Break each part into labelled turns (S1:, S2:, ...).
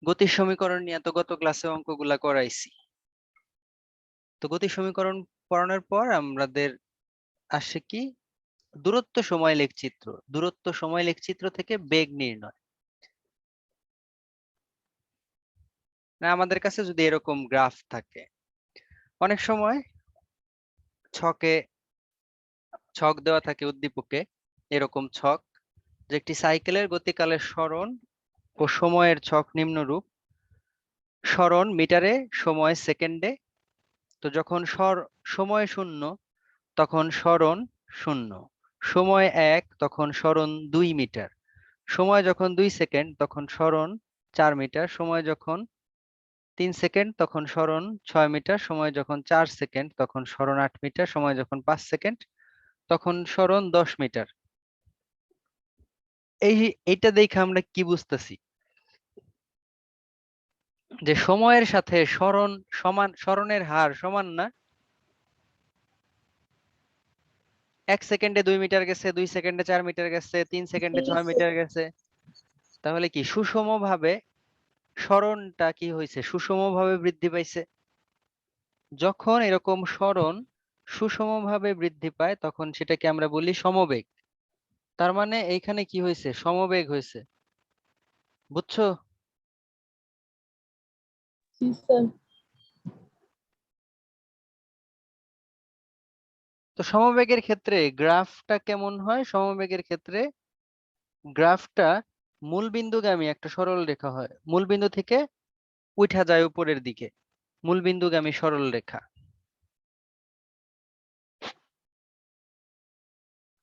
S1: গতির সমীকরণ নিয়ে তো গত ক্লাসে অঙ্কগুলা করাইছি। তো গতির সমীকরণ পড়ানোর পর আমাদের আসে কি দূরত্ব সময় লেখচিত্র। দূরত্ব সময় লেখচিত্র থেকে বেগ নির্ণয়। না, আমাদের কাছে যদি এরকম গ্রাফ থাকে, অনেক সময় ছক দেওয়া থাকে উদ্দীপকে, এরকম ছক যে একটি সাইকেলের গতিকালের সরণ ও সময়ের ছক নিম্নরূপ। সরণ মিটারে, সময় সেকেন্ডে। তো যখন সময় শূন্য তখন সরণ শূন্য, সময় 1 তখন সরণ 2 মিটার, সময় যখন 2 সেকেন্ড তখন সরণ 4 মিটার, সময় যখন 3 সেকেন্ড তখন সরণ 6 মিটার, সময় যখন 4 সেকেন্ড তখন সরণ 8 মিটার, সময় যখন 5 সেকেন্ড তখন সরণ 10 মিটার। এইটা দেখে আমরা কি বুঝতেছি? যে সময়ের সাথে সরণের হার সমান না। 1 সেকেন্ডে 2 মিটার গেছে, 2 সেকেন্ডে 4 মিটার গেছে, 3 সেকেন্ডে 6 মিটার গেছে। তাহলে কি সুষমভাবে সরণটা কি হয়েছে? সুষমভাবে বৃদ্ধি পাইছে। যখন এরকম সরণ সুষমভাবে বৃদ্ধি পায় তখন সেটাকে আমরা বলি সমবেগ। তার মানে এইখানে কি হয়েছে? সমবেগ হয়েছে। বুঝছো?
S2: জি স্যার।
S1: তো সমবেগের ক্ষেত্রে গ্রাফটা কেমন হয়? সমবেগের ক্ষেত্রে গ্রাফটা মূলবিন্দুগামী একটা সরল রেখা হয়। মূলবিন্দু থেকে উঠা যায় উপরের দিকে, মূলবিন্দুগামী সরল রেখা।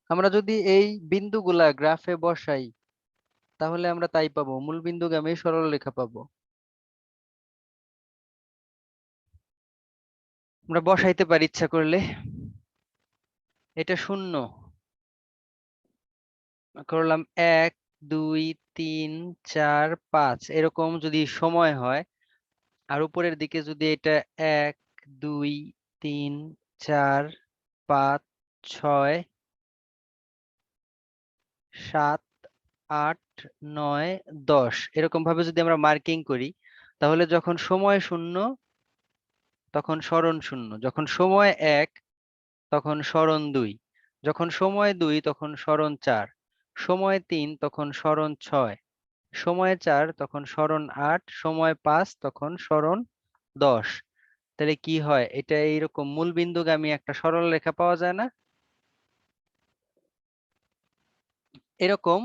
S1: আমরা যদি এই বিন্দুগুলা গ্রাফে বসাই তাহলে আমরা তাই পাবো, মূলবিন্দুগামী সরল রেখা পাবো। আমরা বসাইতে পারি ইচ্ছা করলে। এটা 0 করলাম, 1 2 3 4 5 এরকম যদি সময় হয়, আর উপরের দিকে যদি এটা 1 2 3 4 5 6 7 8 9 10 এরকম ভাবে যদি আমরা মার্কিং করি, তাহলে যখন সময় 0 তখন সরণ 0, যখন সময় 1 তখন সরণ 2, যখন সময় 2 তখন সরণ 4, সময় 3 তখন সরণ 6, সময় 4 তখন সরণ 8, সময় 5 তখন সরণ 10। তাহলে কি হয়? এটা এইরকম মূলবিন্দুগামী একটা সরল রেখা পাওয়া যায় না? এরকম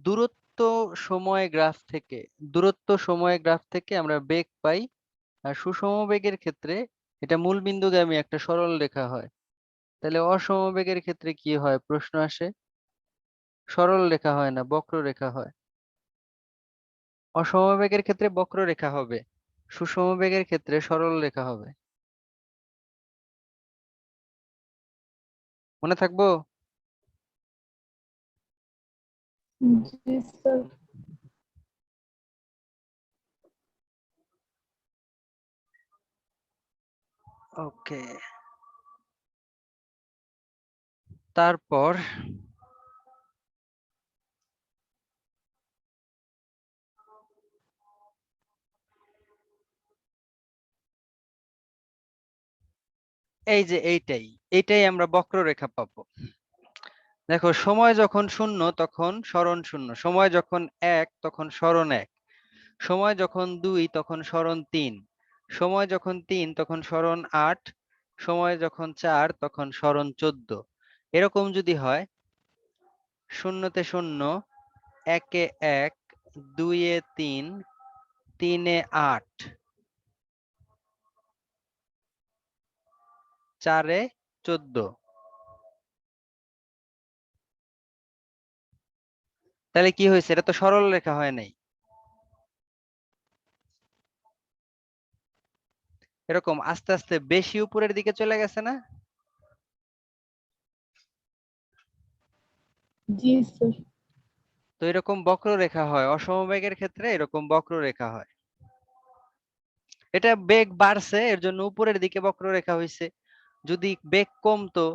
S1: দূরত্ব সময় গ্রাফ থেকে আমরা বেগ পাই। আর সুষম বেগের ক্ষেত্রে এটা মূলবিন্দুগামী একটা সরল রেখা হয়। তাহলে অসমবেগের ক্ষেত্রে কি হয়? প্রশ্ন আসে, সরল রেখা হয় না, বক্ররেখা হয়। অসমবেগের ক্ষেত্রে বক্ররেখা হবে, সুষমবেগের ক্ষেত্রে সরল রেখা হবে। মনে থাকবো?
S2: জি স্যার।
S1: ওকে, তারপর এই যে এইটাই আমরা বক্ররেখা পাবো। দেখো, সময় যখন 0 তখন সরণ 0, সময় যখন 1 তখন সরণ 1, সময় যখন 2 তখন সরণ 3, সময় যখন 3 তখন সরণ 8, সময় যখন 4 তখন সরণ 14। এরকম যদি হয় 0-তে 0, 1-এ 1, 2-এ 3, 3-এ 8, 4-এ 14, তাহলে কি হয়েছে? এটা তো সরল রেখা হয় নাই। এরকম আস্তে আস্তে বেশি উপরের দিকে চলে গেছে না?
S2: জি স্যার।
S1: তো এরকম বক্ররেখা হয়, অসমবেগের ক্ষেত্রে এরকম বক্ররেখা হয়। এটা বেগ বাড়ছে এর জন্য উপরের দিকে বক্ররেখা হইছে। যদি বেগ কমতো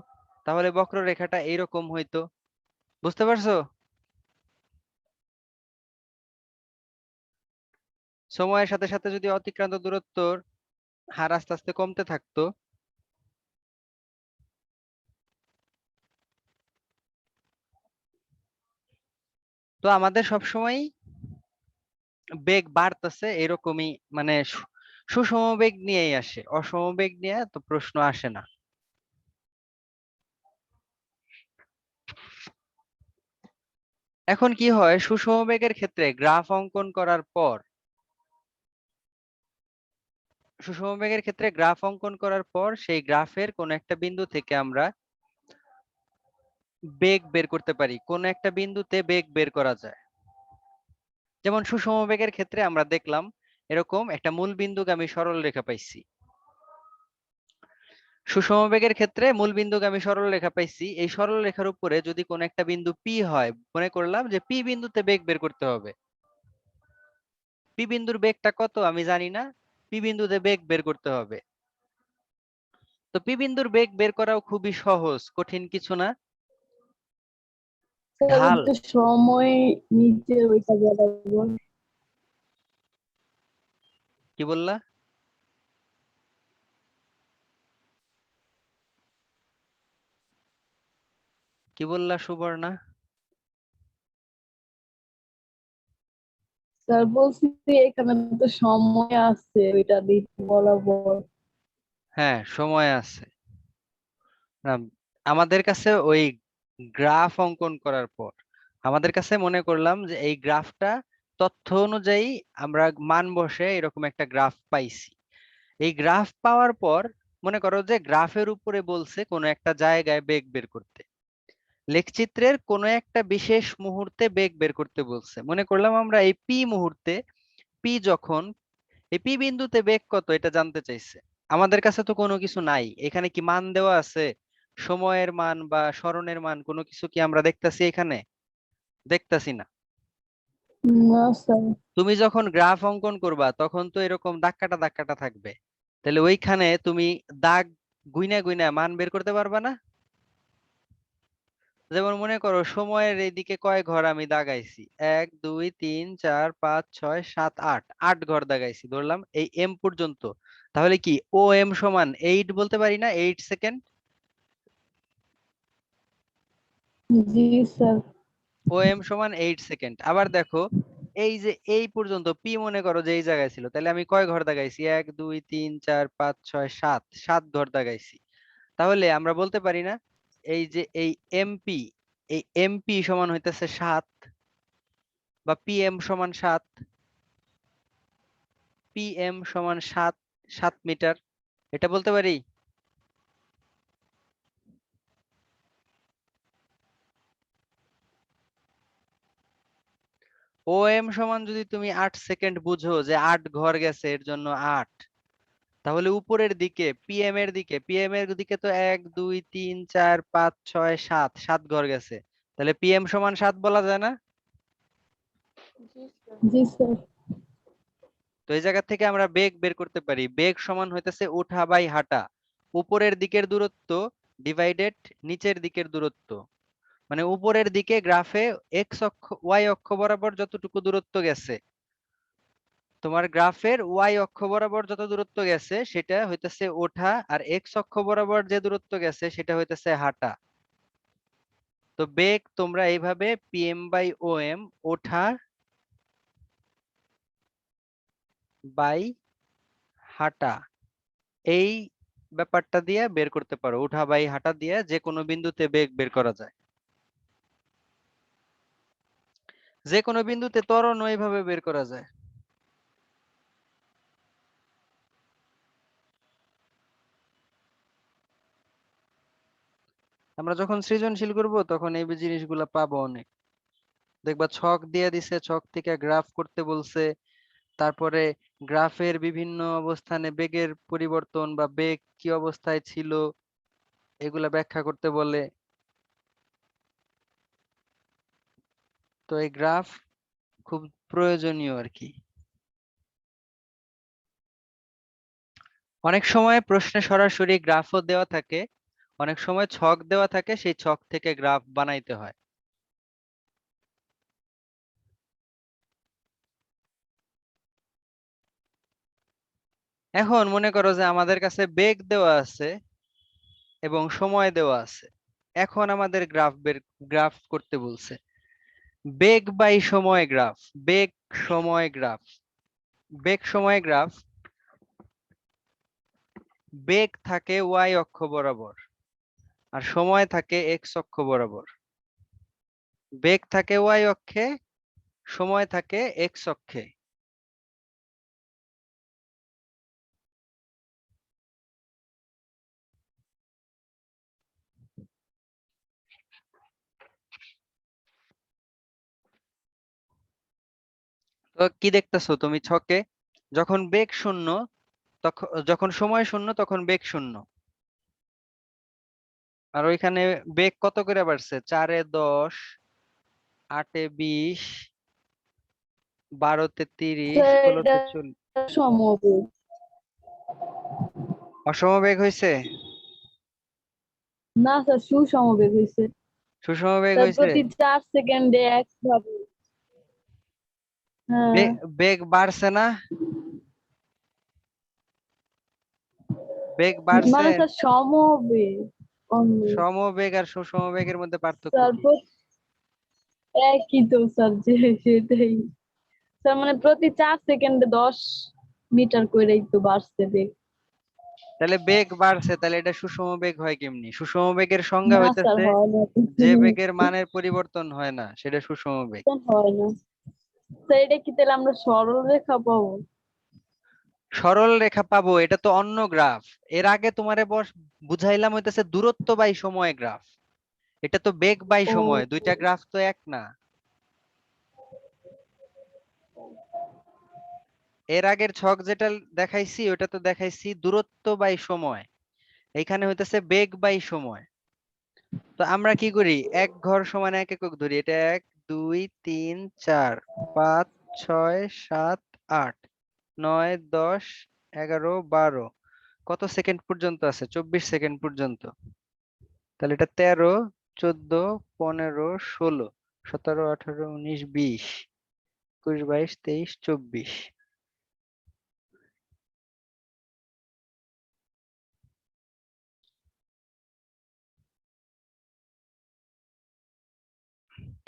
S1: তাহলে বক্ররেখাটা এইরকম হইতো। বুঝতে পারছো? সময়ের সাথে সাথে যদি অতিক্রান্ত দূরত্বর হার আস্তে আস্তে কমতে থাকতো, তো আমাদের সবসময় বেগ বাড়তেছে এরকমই, মানে সুষম বেগ নিয়েই আসে, অসম বেগ নিয়ে তো প্রশ্ন আসে না। এখন কি হয়, সুষম বেগের ক্ষেত্রে গ্রাফ অঙ্কন করার পর, সুষম বেগের ক্ষেত্রে গ্রাফ অঙ্কন করার পর সেই গ্রাফের কোন একটা বিন্দু থেকে আমরা বেগ বের করতে পারি, কোন একটা বিন্দুতে বেগ বের করা যায়। যেমন সুষম বেগের ক্ষেত্রে আমরা দেখলাম এরকম একটা মূল বিন্দুগামী সরল রেখা পাইছি। সুষম বেগের ক্ষেত্রে মূল বিন্দুগামী সরল রেখা পাইছি, এই সরল রেখার উপরে যদি কোন একটা বিন্দু পি হয়, মনে করলাম যে পি বিন্দুতে বেগ বের করতে হবে। পি বিন্দুর বেগটা কত আমি জানি না, পি বিন্দুতে বেগ বের করতে হবে। তো পি বিন্দুর বেগ বের করাও খুবই সহজ, কঠিন কিছু না।
S2: স্যার
S1: ঢাল,
S2: ওটা সময় নিচে ওইটা বরাবর।
S1: কি বললা? কি বললা সুবর্ণা?
S2: স্যার বলছি যে এখানে তো সময় আছে ওইটা দিতে বরাবর।
S1: হ্যাঁ, সময় আছে। না, আমাদের কাছে ওই গ্রাফ অঙ্কন করার পর আমাদের কাছে মনে করলাম যে এই গ্রাফটা তথ্য অনুযায়ী আমরা মান বসে এরকম একটা গ্রাফ পাইছি। এই গ্রাফ পাওয়ার পর মনে করো যে গ্রাফের উপরে বলছে কোনো একটা জায়গায় বেগ বের করতে, লেখচিত্রের কোনো একটা বিশেষ মুহূর্তে বেগ বের করতে বলছে। মনে করলাম আমরা এই পি মুহূর্তে, পি যখন, এই পি বিন্দুতে বেগ কত এটা জানতে চাইছে। আমাদের কাছে তো কোনো কিছু নাই, এখানে কি মান দেওয়া আছে? সময়ের মান বা স্মরণের মান কোনো কিছু কি আমরা দেখতাছি এখানে? দেখতাছি না।
S2: না স্যার।
S1: তুমি যখন গ্রাফ অঙ্কন করবা তখন তো এরকম দাগ কাটা থাকবে, তাহলে ওইখানে তুমি দাগ গুইনা গুইনা মান বের করতে পারবা না। যেমন মনে করো সময়ের এইদিকে কয় ঘর আমি দাগাইছি, 1 2 3 4 5 6 7 8, 8 ঘর দাগাইছি ধরলাম এই এম পর্যন্ত। তাহলে কি ও এম সমান 8 বলতে পারি না, 8 সেকেন্ড।
S2: জি স্যার।
S1: ও এম সমান 8 সেকেন্ড। আবার দেখো এই যে এই পর্যন্ত পি মনে করো যে এই জায়গায় ছিল, তাহলে আমি কয় ঘর দাগাইছি, 1 2 3 4 5 6 7, 7 ঘর দাগাইছি। তাহলে আমরা বলতে পারি না এই যে এই এমপি, এই এমপি সমান হইতেছে 7, বা পিএম সমান 7, পিএম সমান 7, 7 মিটার, এটা বলতে পারি। ও এম সমান যদি তুমি 8 সেকেন্ড বুঝো যে 8 ঘর গেছে এর জন্য 8, তাহলে উপরের দিকে পিএম এর দিকে, পিএম এর দিকে তো 1 2 3 4 5 6 7, 7 ঘর গেছে, তাহলে পিএম সমান 7 বলা যায় না?
S2: জি স্যার।
S1: তো এই জায়গা থেকে আমরা বেগ বের করতে পারি, বেগ সমান হইতেছে ওঠা বাই হাঁটা, উপরের দিকের দূরত্ব ডিভাইডেড নিচের দিকের দূরত্ব। মানে উপরের দিকে গ্রাফে এক্স অক্ষ ওয়াই অক্ষ বরাবর যতটুকু দূরত্ব গেছে, তোমার গ্রাফের ওয়াই অক্ষ বরাবর যত দূরত্ব গেছে সেটা হইতেছে ওঠা, আর এক্স অক্ষ বরাবর যে দূরত্ব গেছে সেটা হইতেছে হাঁটা। তো বেগ তোমরা এইভাবে পিএম বাই ও এম, ওঠা বাই হাঁটা, এই ব্যাপারটা দিয়ে বের করতে পারো। উঠা বাই হাঁটা দিয়ে যে কোনো বিন্দুতে বেগ বের করা যায়, যে কোনো বিন্দুতে ত্বরণ এইভাবে বের করা যায়। আমরা যখন সৃজনশীল করব তখন এই জিনিসগুলা পাবো অনেক। দেখবা ছক দিয়ে দিছে, ছক থেকে গ্রাফ করতে বলছে, তারপরে গ্রাফের বিভিন্ন অবস্থানে বেগের পরিবর্তন বা বেগ কি অবস্থায় ছিল এগুলা ব্যাখ্যা করতে বলে। তো এই গ্রাফ খুব প্রয়োজনীয় আর কি। অনেক সময় প্রশ্নে সরাসরি গ্রাফও দেওয়া থাকে, অনেক সময় ছক দেওয়া থাকে, সেই ছক থেকে গ্রাফ বানাইতে হয়। এখন মনে করো যে আমাদের কাছে বেগ দেওয়া আছে এবং সময় দেওয়া আছে। এখন আমাদের গ্রাফ করতে বলছে। বেগ বাই সময় গ্রাফ, বেগ সময় গ্রাফ, বেগ সময় গ্রাফ। বেগ থাকে ওয়াই অক্ষ বরাবর আর সময় থাকে এক্স অক্ষ বরাবর। বেগ থাকে ওয়াই অক্ষে, সময় থাকে এক্স অক্ষে। তো কি দেখতেছো তুমি ছকে? যখন বেগ শূন্য তখন, যখন সময় শূন্য তখন বেগ শূন্য। আর ওইখানে বেগ কত করে বাড়ছে? 4 এ 10, 8 এ 20, 12 তে 30,
S2: স্যার
S1: 16
S2: এটা
S1: তে 40।
S2: সমবেগ।
S1: অসমবেগ হয়েছে?
S2: না স্যার, সুসমবেগ হয়েছে।
S1: সুষমবেগ
S2: স্যার
S1: হয়েছে?
S2: প্রতি 4 সেকেন্ডে একভাবে। হ্যাঁ।
S1: বেগ বাড়ছে না? বেগ বাড়ছে?
S2: মানে স্যার সমবেগ অন্য।
S1: সমবেগ আর সুষমবেগের মধ্যে পার্থক্য
S2: স্যার
S1: কি?
S2: একই তো স্যার, যে সেটাই। স্যার মানে প্রতি 4 সেকেন্ডে 10 মিটার করেই তো বাড়ছে বেগ।
S1: তাহলে বেগ বাড়ছে, তাহলে এটা সুষম বেগ হয় কেমনি? সুষম বেগের সংজ্ঞা
S2: না স্যার,
S1: হইতেছে
S2: হয় না।
S1: যে বেগের মানের পরিবর্তন হয় না, সেটা সুষম বেগ।
S2: হয় না স্যার, এটা কি তাহলে আমরা সরল রেখা পাবো?
S1: সরল রেখা পাবো, এটা তো অন্য গ্রাফ। এর আগে তোমারে বুঝাইলাম হইতেছে দূরত্ব বাই সময় গ্রাফ। এটা তো বেগ বাই
S2: ও
S1: সময়, দুইটা গ্রাফ তো এক না। এর আগের ছক যেটা দেখাইছি ওটা তো দেখাইছি দূরত্ব বাই সময়, এখানে হইতেছে বেগ বাই সময়। তো আমরা কি করি, এক ঘর সমান এক একক ধরি। এটা 1, 2, 3, 4, 5, 6, 7, 8, 9, 10, 11, 12। কত সেকেন্ড পর্যন্ত আছে? 24 সেকেন্ড পর্যন্ত। তাহলে এটা 13, 14, 15, 16, 17, 18, 19, 20, 21, 22, 23, 24।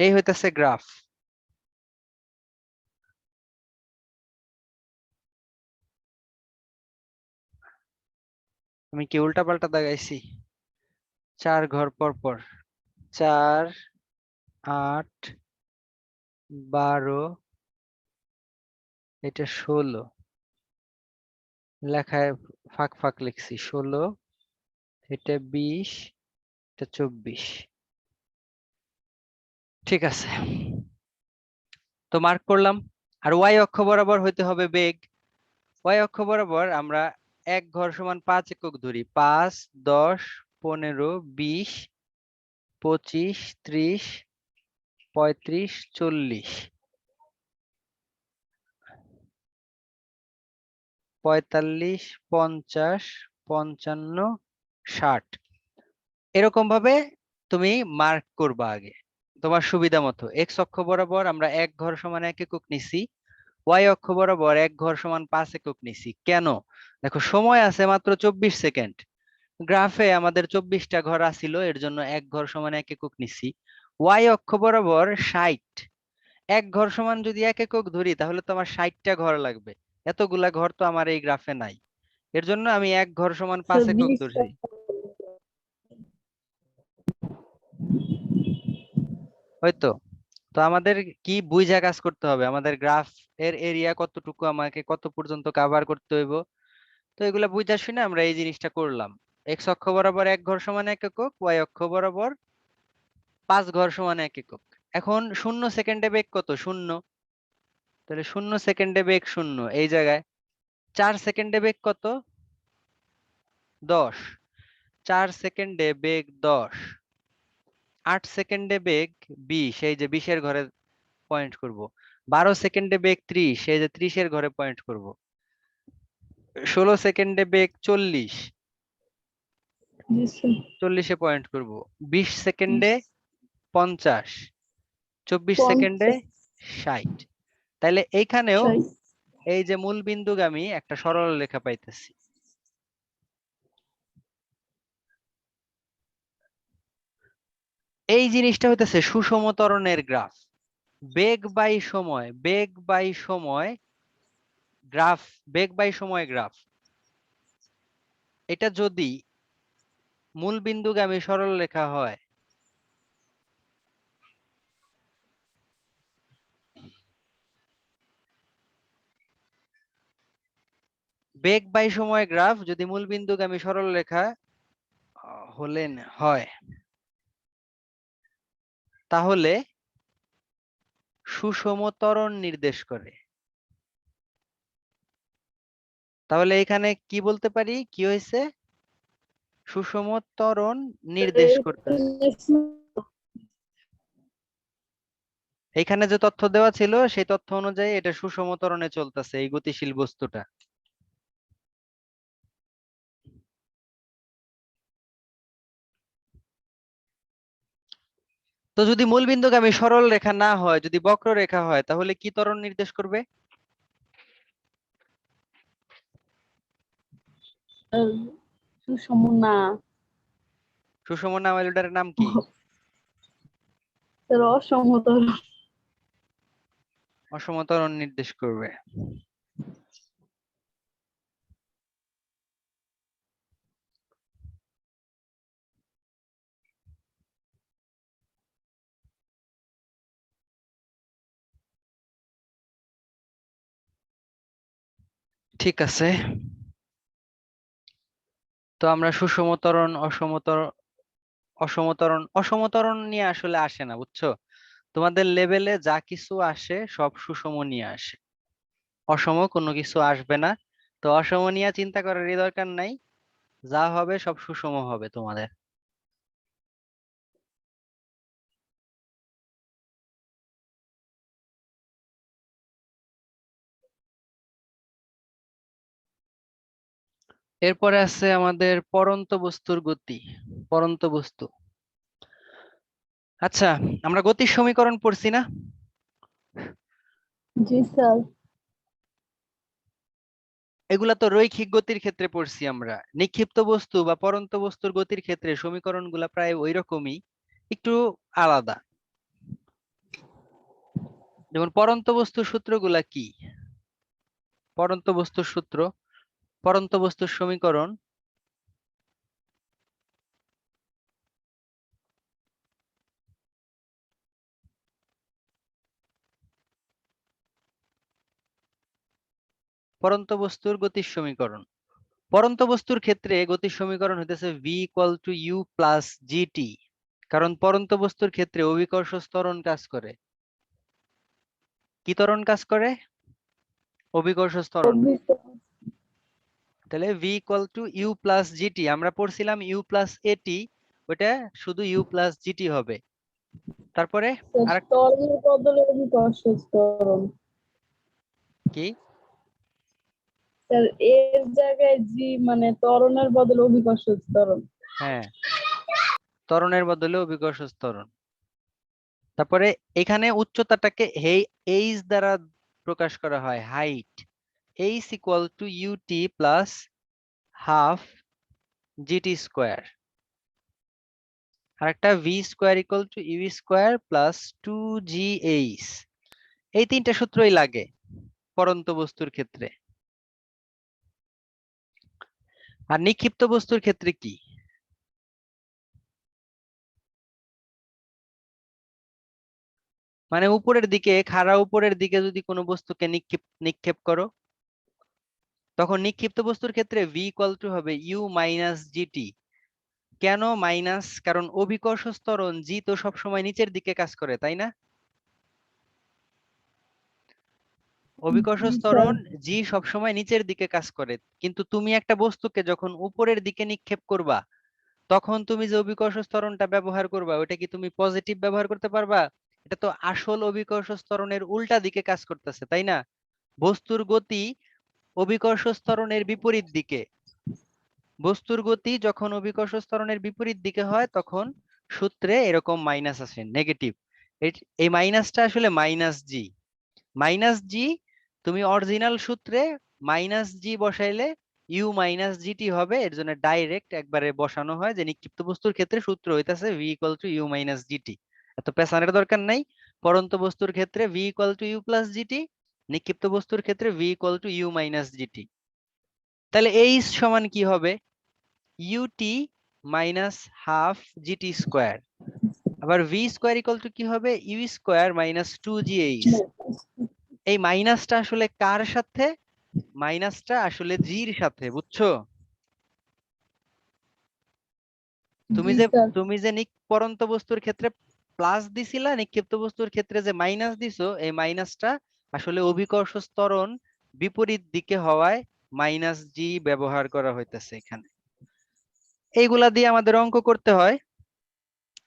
S1: এই হইতেছে গ্রাফ। আমি কি উল্টা পাল্টা দাগাইছি? 4 ঘর পর পর। 4, 8, 12, এটা 16। লেখায় ফাঁক ফাঁক লিখছি। 16, এটা 20, এটা 24। ঠিক আছে, তো মার্ক করলাম। আর ওয়াই অক্ষ বরাবর হইতে হবে বেগ। ওয়াই অক্ষ বরাবর আমরা এক ঘর সমান 5 একক ধরি। 5, 10, 15, 20, 25, 30, 35, 40, 45, 50, 55, 60। এরকম ভাবে তুমি মার্ক করবা আগে তোমার সুবিধা মতো। এক্স অক্ষ বরাবর আমরা এক ঘর সমান এক একক নিছি, ওয়াই অক্ষ বরাবর এক ঘর সমান 5 একক নিছি। কেন? দেখো সময় আছে মাত্র 24 সেকেন্ড। গ্রাফে আমাদের 24টা ঘর আছিল, এর জন্য এক ঘর সমান এক একক নিছি। ওয়াই অক্ষ বরাবর 60, এক ঘর সমান যদি এক একক ধরি তাহলে তো আমার 60টা ঘর লাগবে। এতগুলা ঘর তো আমার এই গ্রাফে নাই, এর জন্য আমি এক ঘর সমান 5
S2: স্যার
S1: একক
S2: 20টা।
S1: ধরছি। হয়তো। তো আমাদের কি বুঝা কাজ করতে হবে, আমাদের গ্রাফ এর এরিয়া কতটুকু, আমাকে কত পর্যন্ত কভার করতে হইব। তো এগুলা বুঝা শুনে আমরা এই জিনিসটা করলাম। এক্স অক্ষ বরাবর এক ঘর সমান এক একক, ওয়াই অক্ষ বরাবর 5 ঘর সমান এক একক। এখন 0 সেকেন্ডে বেগ কত? 0। তাহলে 0 সেকেন্ডে বেগ 0 এই জায়গায়। 4 সেকেন্ডে বেগ কত? 10। 4 সেকেন্ডে বেগ 10। 8 সেকেন্ডে বেগ 20, এই যে 20 এর ঘরে পয়েন্ট করব। 12 সেকেন্ডে বেগ 30, এই যে 30 এর ঘরে পয়েন্ট করব। 16 সেকেন্ডে বেগ 40,
S2: জি স্যার।
S1: 40-এ পয়েন্ট করব। 20 সেকেন্ডে 50, 24 সেকেন্ডে
S2: 50,
S1: 60। তাহলে এইখানেও
S2: 60।
S1: এই যে মূল বিন্দুগামী একটা সরল রেখা পাইতেছি। এই জিনিসটা হইতেছে সুষম ত্বরণের গ্রাফ। বেগ বাই সময়, বেগ বাই সময় গ্রাফ, বেগ বাই সময় গ্রাফ। এটা যদি মূল বিন্দুগামী সরল রেখা হয়, বেগ বাই সময় গ্রাফ যদি মূল বিন্দুগামী সরল রেখা হয়, তাহলে সুষম ত্বরণ নির্দেশ করে। তাহলে এখানে কি বলতে পারি, কি হয়েছে? সুষম ত্বরণ নির্দেশ করতেছে। এখানে যে তথ্য দেওয়া ছিল সেই তথ্য অনুযায়ী এটা সুষম ত্বরণে চলতেছে এই গতিশীল বস্তুটা। তো যদি মূলবিন্দুগামী সরল রেখা না হয়, যদি বক্ররেখা হয়, তাহলে কি ত্বরণ নির্দেশ করবে?
S2: সুষম না,
S1: সুষম না হলে ওটার নাম কি?
S2: স্যার অসমতল।
S1: অসম ত্বরণ নির্দেশ করবে। ঠিক আছে, তো আমরা সুষম ত্বরণ, অসম ত্বরণ নিয়ে আসলে আসে না, বুঝছো? তোমাদের লেভেলে যা কিছু আসে সব সুষম নিয়ে আসে, অসম কোনো কিছু আসবে না। তো অসম নিয়ে চিন্তা করারই দরকার নাই, যা হবে সব সুষম হবে তোমাদের। এরপরে আছে আমাদের পরন্ত বস্তুর গতি। পরন্ত বস্তু, আচ্ছা, আমরা গতির সমীকরণ পড়ছি না?
S2: জি স্যার।
S1: এগুলা তো রৈখিক গতির ক্ষেত্রে পড়ছি আমরা। নিক্ষিপ্ত বস্তু বা পরন্ত বস্তুর গতির ক্ষেত্রে সমীকরণগুলা প্রায় ওই রকমই, একটু আলাদা। যেমন পরন্ত বস্তুর সূত্রগুলা কি? পরন্ত বস্তুর সূত্র, পরন্ত বস্তুর সমীকরণ, পরন্ত বস্তুর গতির সমীকরণ। পরন্ত বস্তুর ক্ষেত্রে গতির সমীকরণ হইতেছে v equal to u plus g t. কারণ পরন্ত বস্তুর ক্ষেত্রে অভিকর্ষ ত্বরণ কাজ করে। কি ত্বরণ কাজ করে? অভিকর্ষ ত্বরণ। তাহলে v equal to u plus g t, আমরা পড়ছিলাম ইউ প্লাস এটি, ওটা শুধু ইউ প্লাস জিটি হবে। তারপরে আর
S2: ত্বরণের বদলে অভিকর্ষ ত্বরণ।
S1: কি?
S2: স্যার এর জায়গায় জি মানে ত্বরণের বদলে অভিকর্ষ ত্বরণ।
S1: হ্যাঁ, ত্বরণের বদলে অভিকর্ষ ত্বরণ। তারপরে এখানে উচ্চতাটাকে এইচ দ্বারা প্রকাশ করা হয়, height. H equal to U T plus half GT square. আর একটা V square equal to U square plus 2gh। এই তিনটা সূত্রই লাগে পরন্ত বস্তুর ক্ষেত্রে। আর নিক্ষিপ্ত বস্তুর ক্ষেত্রে কি? মানে উপরের দিকে, খাড়া উপরের দিকে যদি কোনো বস্তুকে নিক্ষেপ করো, তখন নিক্ষিপ্ত বস্তুর ক্ষেত্রে v ইকুয়াল টু হবে ইউ মাইনাস জিটি। কেন মাইনাস? কারণ অভিকর্ষ ত্বরণ জি তো সবসময় নিচের দিকে কাজ করে, তাই না? অভিকর্ষ
S2: জি স্যার।
S1: ত্বরণ জি সবসময় নিচের দিকে কাজ করে, কিন্তু তুমি একটা বস্তুকে যখন উপরের দিকে নিক্ষেপ করবা, তখন তুমি যে অভিকর্ষ ত্বরণটা ব্যবহার করবা, ওটা কি তুমি পজিটিভ ব্যবহার করতে পারবা? এটা তো আসল অভিকর্ষ ত্বরণের উল্টা দিকে কাজ করতেছে, তাই না? বস্তুর গতি অভিকর্ষ ত্বরণের বিপরীত দিকে। বস্তুর গতি যখন অভিকর্ষ ত্বরণের বিপরীত দিকে হয়, তখন সূত্রে এরকম মাইনাস আসে, নেগেটিভ। এই মাইনাসটা আসলে মাইনাস জি, মাইনাস জি। তুমি অরিজিনাল সূত্রে মাইনাস জি বসাইলে ইউ মাইনাস জিটি হবে, এর জন্য ডাইরেক্ট একবারে বসানো হয় যে নিক্ষিপ্ত বস্তুর ক্ষেত্রে সূত্র হইতাছে v equal to u minus g t. এত পেছানোর দরকার নাই। পরন্ত বস্তুর ক্ষেত্রে v equal to u plus g t, নিক্ষিপ্ত বস্তুর ক্ষেত্রে v equal to u minus g t. তাহলে এইচ সমান কি হবে? U t minus half GT square. আবার ভি স্কোয়ার ইকুয়াল টু কি হবে? U square minus two g h. এই মাইনাসটা আসলে কার সাথে? মাইনাসটা আসলে জির সাথে, বুঝছো? তুমি
S2: জি
S1: যে
S2: স্যার।
S1: তুমি যে পরন্ত বস্তুর ক্ষেত্রে প্লাস দিছিলা, নিক্ষিপ্ত বস্তুর ক্ষেত্রে যে মাইনাস দিছো, এই মাইনাসটা আসলে অভিকর্ষ ত্বরণ বিপরীত দিকে হওয়ায় মাইনাস জি ব্যবহার করা হইতেছে এখানে। এইগুলা দিয়ে আমাদের অঙ্ক করতে হয়।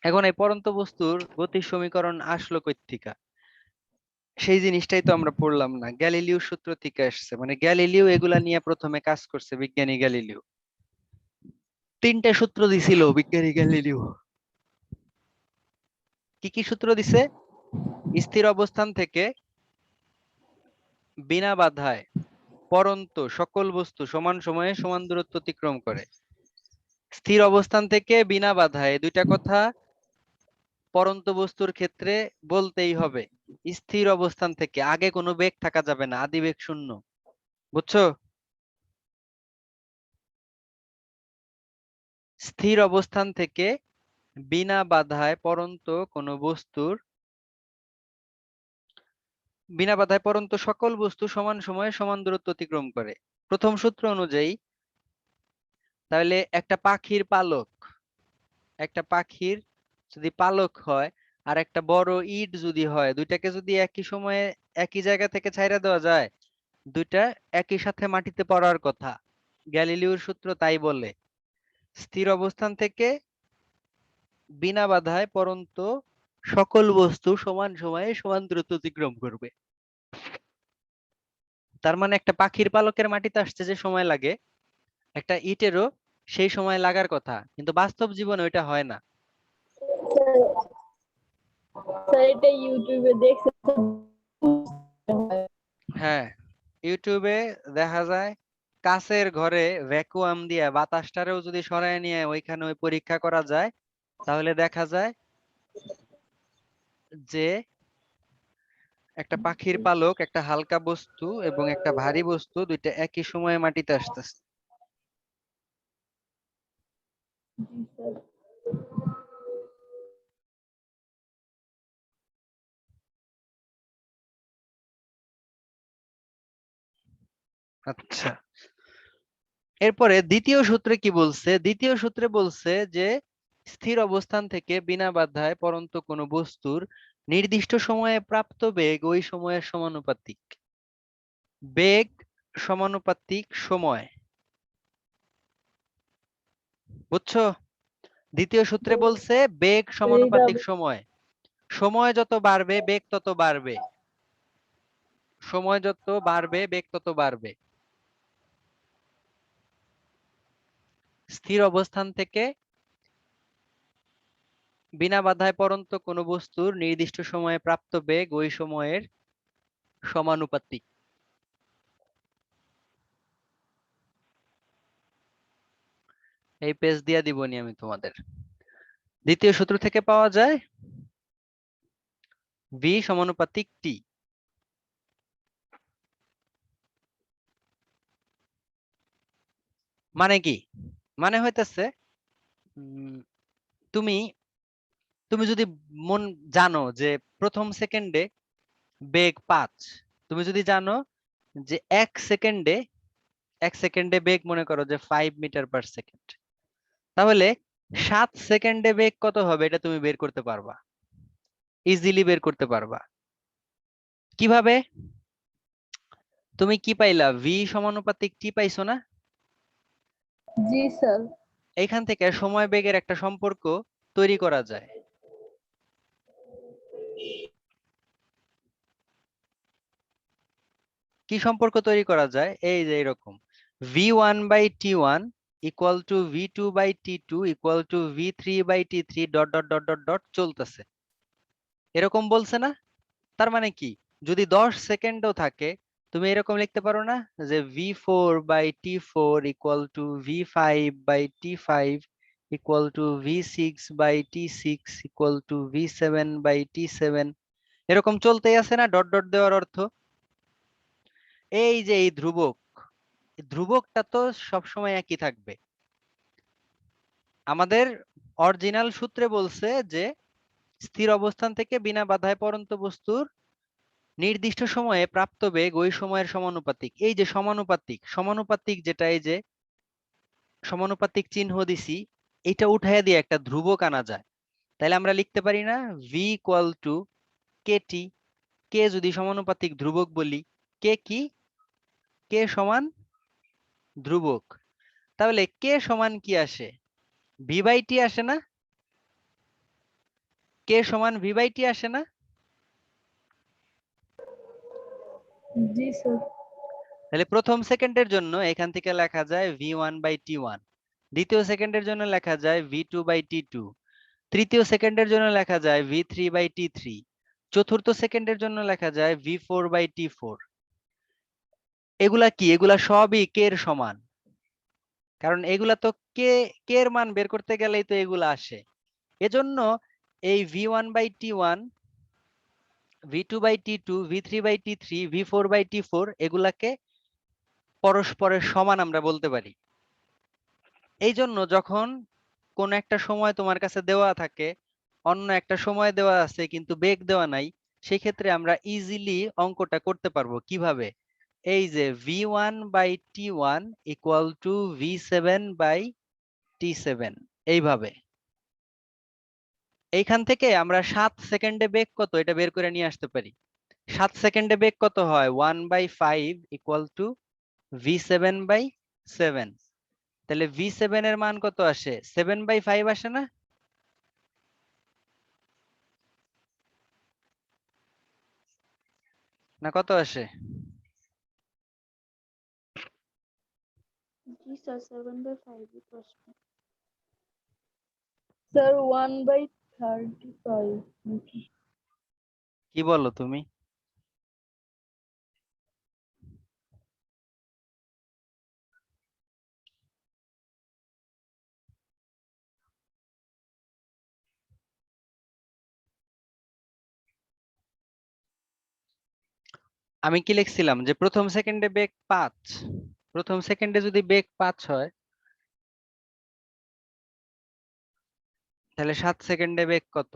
S1: এখন এই পরন্ত বস্তুর গতির সমীকরণ আসলো কই থেকে? সেই জিনিসটাই তো আমরা পড়লাম না, গ্যালিলিও সূত্র থেকে আসছে। মানে গ্যালিলিও এগুলা নিয়ে প্রথমে কাজ করছে, বিজ্ঞানী গ্যালিলিও। তিনটা সূত্র দিছিল বিজ্ঞানী গ্যালিলিও। কি কি সূত্র দিছে? স্থির অবস্থান থেকে বিনা বাধায় পরন্ত সকল বস্তু সমান সময়ে সমান দূরত্ব অতিক্রম করে। স্থির অবস্থান থেকে বিনা বাধায়, দুইটা কথা পরন্ত বস্তুর ক্ষেত্রে বলতেই হবে। স্থির অবস্থান থেকে, আগে কোনো বেগ থাকা যাবে না, আদিবেগ শূন্য, বুঝছো? স্থির অবস্থান থেকে বিনা বাধায় পরন্ত কোনো বস্তুর, বিনা বাধায় পরন্ত সকল বস্তু সমান সময়ে সমান দূরত্ব অতিক্রম করে। প্রথম সূত্র অনুযায়ী তাহলে একটা পাখির পালক, একটা পাখির যদি পালক হয় আর একটা বড় ইট যদি হয়, দুইটাকে যদি একই সময়ে একই জায়গা থেকে ছাইড়া দেওয়া যায়, দুইটা একই সাথে মাটিতে পড়ার কথা। গ্যালিলিওর সূত্র তাই বলে। স্থির অবস্থান থেকে বিনা বাধায় পরন্ত সকল বস্তু সমান সময়ে সমান দূরত্ব অতিক্রম করবে। তার মানে একটা পাখির পালকের মাটিতে আসতে যে সময় লাগে, একটা ইটেরও সেই সময় লাগার কথা, কিন্তু বাস্তব জীবনে ওইটা হয় না।
S2: স্যার এটা ইউটিউবে দেখছি।
S1: হ্যাঁ, ইউটিউবে দেখা যায় কাচের ঘরে ভ্যাকুয়াম দিয়ে বাতাসটারেও যদি সরায় নিয়ে ওইখানে ওই পরীক্ষা করা যায়, তাহলে দেখা যায় যে একটা পাখির পালক, একটা হালকা বস্তু এবং একটা ভারী বস্তু, দুইটা একই সময়ে মাটিতে আসতেছে।
S2: জি স্যার।
S1: আচ্ছা, এরপরে দ্বিতীয় সূত্রে কি বলছে? দ্বিতীয় সূত্রে বলছে যে স্থির অবস্থান থেকে বিনা বাধায় পরন্ত কোনো বস্তুর নির্দিষ্ট সময়ে প্রাপ্ত বেগ ওই সময়ের সমানুপাতিক। বেগ সমানুপাতিক সময়, বুঝছো? দ্বিতীয় সূত্রে বলছে বেগ
S2: এইটা
S1: সমানুপাতিক সময়। সময় যত বাড়বে বেগ তত বাড়বে, সময় যত বাড়বে বেগ তত বাড়বে। স্থির অবস্থান থেকে বিনা বাধায় পরন্ত কোনো বস্তুর নির্দিষ্ট সময়ে প্রাপ্ত বেগ ওই সময়ের সমানুপাতিক। এই পেজ দিয়া দিবনি আমি তোমাদের। দ্বিতীয় সূত্র থেকে পাওয়া যায় ভি সমানুপাতিক টি। মানে কি? মানে হইতেছে তুমি তুমি যদি মন জানো যে প্রথম সেকেন্ডে বেগ 5, তুমি যদি জানো যে এক সেকেন্ডে বেগ মনে করো যে 5 মিটার/সেকেন্ড, তাহলে 7 সেকেন্ডে বেগ কত হবে এটা তুমি বের করতে পারবা, ইজিলি বের করতে পারবা। কিভাবে? তুমি কি পাইলা? ভি সমানুপাতিক টি পাইছো না?
S2: জি স্যার।
S1: এইখান থেকে সময় বেগের একটা সম্পর্ক তৈরি করা যায়। কি সম্পর্ক তৈরি করা যায়? এই যে এরকম, v1/t1 equal to v2/t2 equal to v3/t3 dot dot dot dot dot চলতেছে, এরকম বলছে না? তার মানে কি, যদি 10 সেকেন্ডও থাকে তুমি এরকম লিখতে পারো না যে v4/t4 equal to v5/t5 equal to v6/t6 equal to v7/t7, এরকম চলতেই আছে না ডট ডট দেওয়ার অর্থ। এই যে এই ধ্রুবক, ধ্রুবকটা তো সবসময় একই থাকবে। আমাদের অরিজিনাল সূত্রে বলছে যে স্থির অবস্থান থেকে বিনা বাধায় পড়ন্ত বস্তুর নির্দিষ্ট সময়ে প্রাপ্ত বেগ ওই সময়ের সমানুপাতিক। এই যে সমানুপাতিক, সমানুপাতিক যেটা, এই যে সমানুপাতিক চিহ্ন দিছি, এটা উঠাইয়া দিয়ে একটা ধ্রুবক আনা যায়। তাহলে আমরা লিখতে পারি না ভি ইকুয়াল টু কেটি। কে যদি সমানুপাতিক ধ্রুবক বলি, কে কি, কে সমান ধ্রুবক, তাহলে কে সমান কি আসে, ভি বাই টি আসে না? কে সমান ভি বাই টি আসে না?
S2: জি স্যার।
S1: তাহলে প্রথম সেকেন্ডের জন্য এখান থেকে লেখা যায় v1/t1, দ্বিতীয় সেকেন্ডের জন্য লেখা যায় v2/t2, তৃতীয় সেকেন্ডের জন্য লেখা যায় v3/t3, চতুর্থ সেকেন্ডের জন্য লেখা যায় v4/t4। এগুলা কি? এগুলা সবই কে এর সমান, কারণ এগুলা তো কে, কে এর মান বের করতে গেলেই তো এগুলা আসে। এজন্য এই v1/t1, v2/t2, v3/t3, v4/t4 এগুলাকে পরস্পরের সমান আমরা বলতে পারি। এই জন্য যখন কোন একটা সময় তোমার কাছে দেওয়া থাকে, অন্য একটা সময় দেওয়া আছে কিন্তু বেগ দেওয়া নাই, সেই ক্ষেত্রে আমরা ইজিলি অঙ্কটা করতে পারবো। কিভাবে? এই যে v1/t1 ইকুয়াল টু v7/t7, এইভাবে। এইখান থেকে আমরা 7 সেকেন্ডে বেগ কত এটা বের করে নিয়ে আসতে পারি। 7 সেকেন্ডে বেগ কত হয়? 1/5 ইকুয়াল টু v7/7। তাহলে v7 এর মান কত আসে? 7/5 আসে না? না কত আসে?
S3: জি স্যার 7/5 প্রশ্ন।
S2: স্যার 1/35 নাকি?
S1: কি বলো তুমি? আমি কি লিখছিলাম যে প্রথম সেকেন্ডে বেগ 5, প্রথম সেকেন্ডে যদি বেগ 5 হয় তাহলে 7 সেকেন্ডে বেগ কত?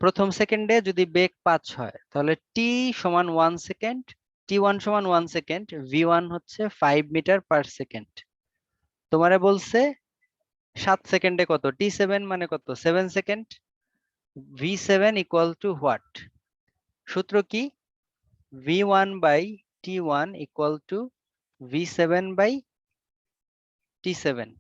S1: প্রথম সেকেন্ডে যদি বেগ 5 হয় তাহলে টি সমান 1 সেকেন্ড, t1 সমান 1 সেকেন্ড, v1 হচ্ছে 5 মিটার পার সেকেন্ড। তোমারে বলছে 7 সেকেন্ডে কত, t7 মানে কত, 7 second. v7 equal to what? সূত্র কি? v1/t1 equal to v7/t7।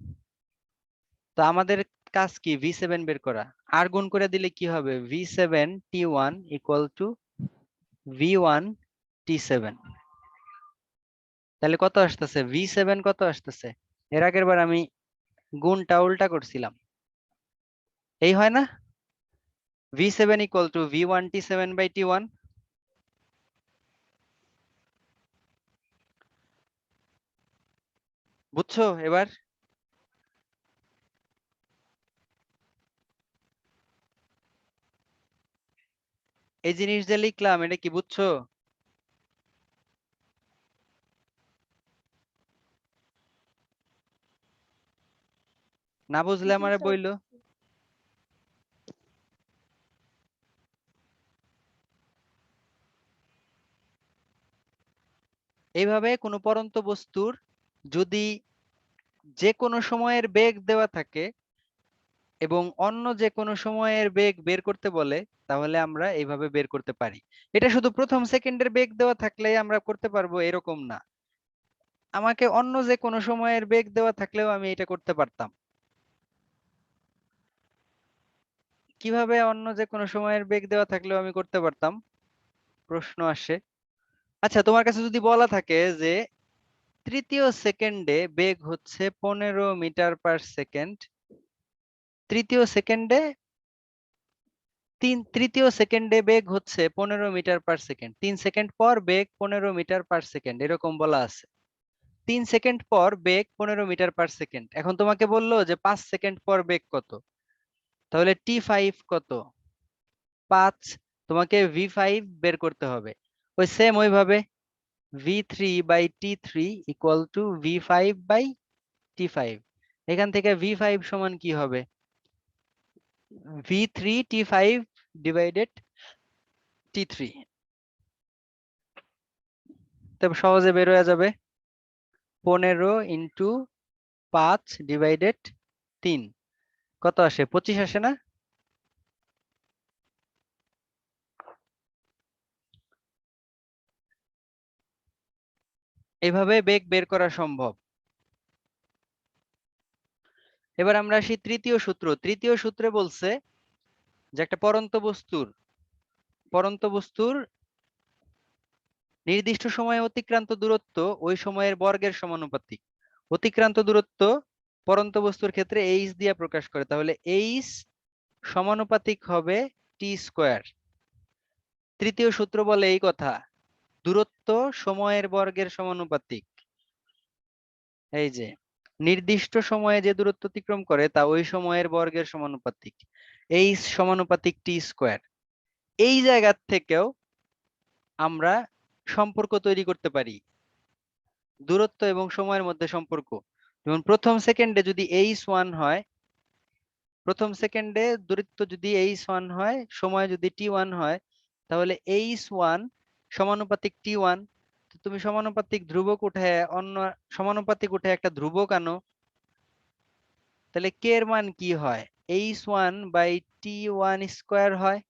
S1: তো আমাদের কাজ কি? v7 বের করা। আর গুণ করে দিলে কি হবে? v7t1 equal to v1t7। তাহলে কত আসতেছে? v7 কত আসতেছে? এর আগের বার আমি গুণটা উল্টা করছিলাম, এই হয় না? v7 equal to v1t7/t1। বুঝছো এবার? এই জিনিস যে লিখলাম এটা কি বুঝছো? না বুঝলে
S3: জি
S1: আমারে
S3: স্যার।
S1: বইলো। এইভাবে কোনো পড়ন্ত বস্তুর যদি যে কোনো সময়ের বেগ দেওয়া থাকে এবং অন্য যে কোনো সময়ের বেগ বের করতে বলে, তাহলে আমরা এইভাবে বের করতে পারি। এটা শুধু প্রথম সেকেন্ডের বেগ দেওয়া থাকলেই আমরা করতে পারবো এরকম না, আমাকে অন্য যে কোনো সময়ের বেগ দেওয়া থাকলেও আমি এটা করতে পারতাম। কিভাবে অন্য যে কোনো সময়ের বেগ দেওয়া থাকলেও আমি করতে পারতাম? প্রশ্ন আসে। আচ্ছা, তোমার কাছে যদি বলা থাকে যে তৃতীয় সেকেন্ডে বেগ হচ্ছে 15 মিটার পার সেকেন্ড, তৃতীয় সেকেন্ডে তৃতীয় সেকেন্ডে বেগ হচ্ছে 15 মিটার পার সেকেন্ড। 3 সেকেন্ড পর বেগ 15 মিটার পার সেকেন্ড, এরকম বলা আছে। 3 সেকেন্ড পর বেগ 15 মিটার পার সেকেন্ড। এখন তোমাকে বললো যে 5 সেকেন্ড পর বেগ কত, তাহলে T5 কত? 5। তোমাকে V5 বের করতে হবে। ওই সেম ওইভাবে V3/T3 ইকুয়াল টু V5/T5। এখান থেকে V5 সমান কি হবে? V3T5 divided T3। তবে সহজে বের হয়ে যাবে 15 ইন্টু 5 ডিভাইডেড 3 কত আসে? 25 আসে না? এভাবে বেগ বের করা সম্ভব। এবার আমরা আসি তৃতীয় সূত্র। তৃতীয় সূত্রে বলছে যে একটা পরন্ত বস্তুর নির্দিষ্ট সময়ে অতিক্রান্ত দূরত্ব ওই সময়ের বর্গের সমানুপাতিক। অতিক্রান্ত দূরত্ব পরন্ত বস্তুর ক্ষেত্রে h দিয়ে প্রকাশ করে, তাহলে h সমানুপাতিক হবে t²। তৃতীয় সূত্র বলে এই কথা, দূরত্ব সময়ের বর্গের সমানুপাতিক। এই যে নির্দিষ্ট সময়ে যে দূরত্ব অতিক্রম করে তা ওই সময়ের বর্গের সমানুপাতিক, h সমানুপাতিক t²। এই জায়গা থেকেও আমরা সম্পর্ক তৈরি করতে পারি, দূরত্ব এবং সময়ের মধ্যে সম্পর্ক। যেমন প্রথম সেকেন্ডে যদি h1 হয়, প্রথম সেকেন্ডে দূরত্ব যদি h1 হয়, সময় যদি t1 হয়, তাহলে h1 সমানুপাতিক t1। তো তুমি সমানুপাতিক ধ্রুবক উঠে অন্য সমানুপাতিক উঠে একটা ধ্রুবক আনো, তাহলে k এর মান কি হয়? h1/t1² হয়।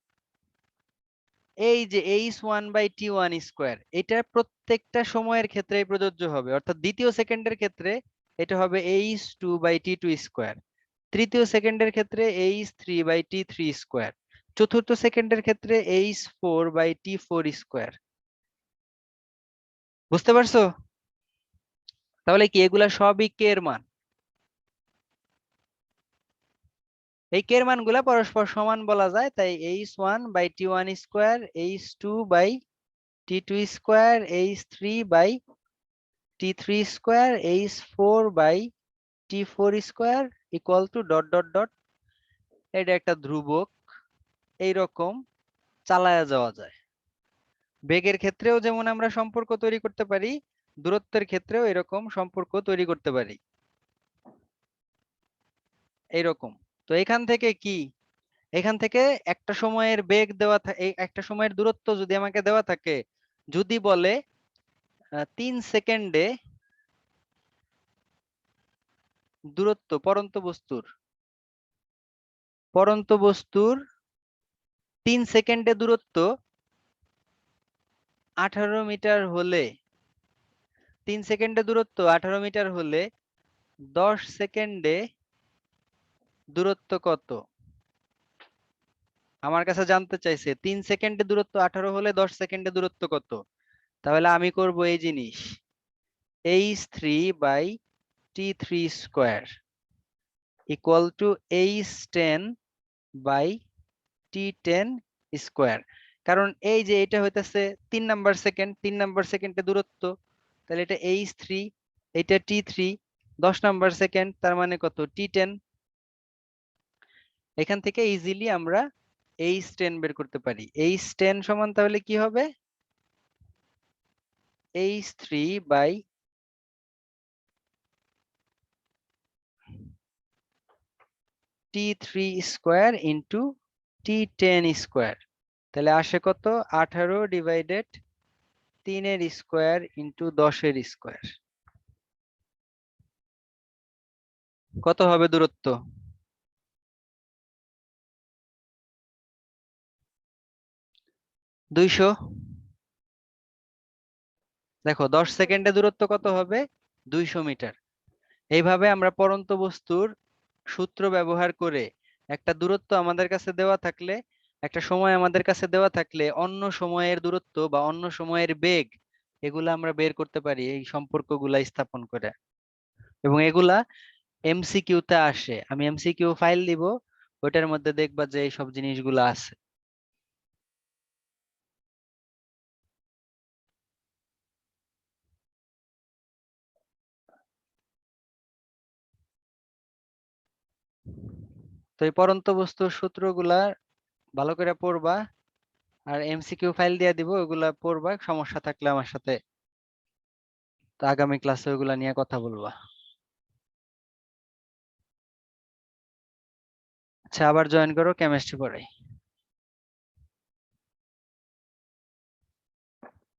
S1: এই যে h1/t1², এটা প্রত্যেকটা সময়ের ক্ষেত্রেই প্রযোজ্য হবে। অর্থাৎ দ্বিতীয় সেকেন্ডের ক্ষেত্রে এটা হবে h2/t2², তৃতীয় সেকেন্ডের ক্ষেত্রে h3/t3², চতুর্থ সেকেন্ডের ক্ষেত্রে h4/t4²। বুঝতে পারছো? তাহলে কি এগুলা সবই k এর মান? এই k এর মানগুলা পরস্পর সমান বলা যায়, তাই h1/t1², h2/t2², h3/t3², h4/t4² equal to dot dot dot. এটা একটা ধ্রুবক। এইরকম চালায়া যাওয়া যায়। বেগের ক্ষেত্রেও যেমন আমরা সম্পর্ক তৈরি করতে পারি, দূরত্বের ক্ষেত্রেও এরকম সম্পর্ক তৈরি করতে পারি। এইরকম। তো এখান থেকে কি, এখান থেকে একটা সময়ের বেগ দেওয়া থাকে, একটা সময়ের দূরত্ব যদি আমাকে দেওয়া থাকে, যদি বলে 3 সেকেন্ডে দূরত্ব পরন্ত বস্তুর 3 সেকেন্ডে দূরত্ব 18 মিটার হলে, 3 সেকেন্ডে দূরত্ব 18 মিটার হলে 10 সেকেন্ডে দূরত্ব কত? আমার কাছে জানতে চাইছে 3 সেকেন্ডে দূরত্ব 18 হলে 10 সেকেন্ডে দূরত্ব কত। তাহলে আমি করব এই জিনিস, h3/t3² ইকুয়াল টু h10/t10²। কারণ এই যে এটা হইতেছে 3 নাম্বার সেকেন্ড, 3 নাম্বার সেকেন্ডে দূরত্ব, তাহলে এটা h3, এটা t3, 10 নাম্বার সেকেন্ড, তার মানে কত? t10। এখান থেকে ইজিলি আমরা h10 বের করতে পারি। h10 সমান তাহলে কি হবে? h3/t3² into t10²। তাহলে আসে কত? 18 ডিভাইডেড 3² ইন্টু 10²। কত হবে দূরত্ব? 200। দেখো 10 সেকেন্ডে দূরত্ব কত হবে? 200 মিটার। এইভাবে আমরা পরন্ত বস্তুর সূত্র ব্যবহার করে একটা দূরত্ব আমাদের কাছে দেওয়া থাকলে, একটা সময় আমাদের কাছে দেওয়া থাকলে অন্য সময়ের দূরত্ব বা অন্য সময়ের বেগ, এগুলা আমরা বের করতে পারি এই সম্পর্কগুলা স্থাপন করে। এবং এগুলা এমসিকিউ তে আসে। আমি এমসিকিউ ফাইল দিব, ওইটার মধ্যে দেখবা যে এই সব জিনিসগুলো আছে। এই পরন্ত বস্তুর সূত্রগুলা ভালো করে পড়বা, আর এমসিকিউ ফাইল দিয়ে দিব, ওগুলা পড়বা, সমস্যা থাকলে আমার সাথে তো আগামী ক্লাসে ওগুলা নিয়ে কথা বলবা। আচ্ছা, আবার জয়েন করো, কেমিস্ট্রি পড়াই।